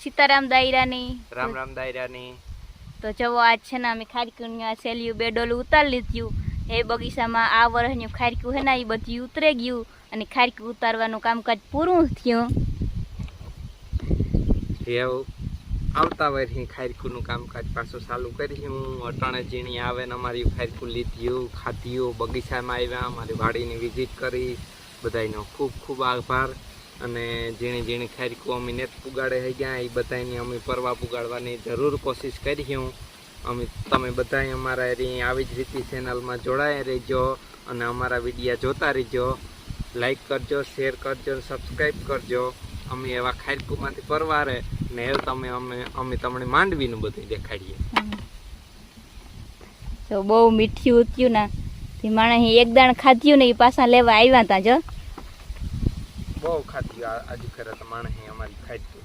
સીતારામ દાયરાની રામ રામ દાયરાની તો જવો આજ છે ને અમે ખારકુની આ સેલિયું બે ડોલું ઉતારી લીધું એ બગીચામાં આ વર્ષનું ખારકું હે ને એ બધું ઉતરે ગયું અને ખારકું ઉતારવાનું કામકાજ પૂરું થયું એવું આવતા વર્ષની ખારકુનું કામકાજ પાછું ચાલુ કર્યું અટાણે ઝીણી આવે ને અમારી ખારકું લીધ્યું ખાધ્યું બગીચામાં આવ્યા અમારી વાડીની વિઝિટ કરી બધાનો ખૂબ ખૂબ આભાર અને ઝીણી ઝીણી ખારકું અમે નેત પુગાડે થઈ ગયા એ બધાની અમે પરવા પુગાડવાની જરૂર કોશિશ કર્યું અમે તમે બધાય અમારા આવી જ રીતે ચેનલમાં જોડાયા રહેજો અને અમારા વિડીયા જોતા રહેજો લાઈક કરજો શેર કરજો સબસ્ક્રાઈબ કરજો અમે એવા ખારકુમાંથી પરવારે ને તમે અમે તમને માંડવીનું બધું દેખાડીએ તો બહુ મીઠું ઉત્યું ના તે માણસ એક દાણ ખાધ્યું ને એ પાછા લેવા આવ્યા તા જો બહુ ખાધ્યું આજુ ખરે તો માણસ અમારી ખાધ્યું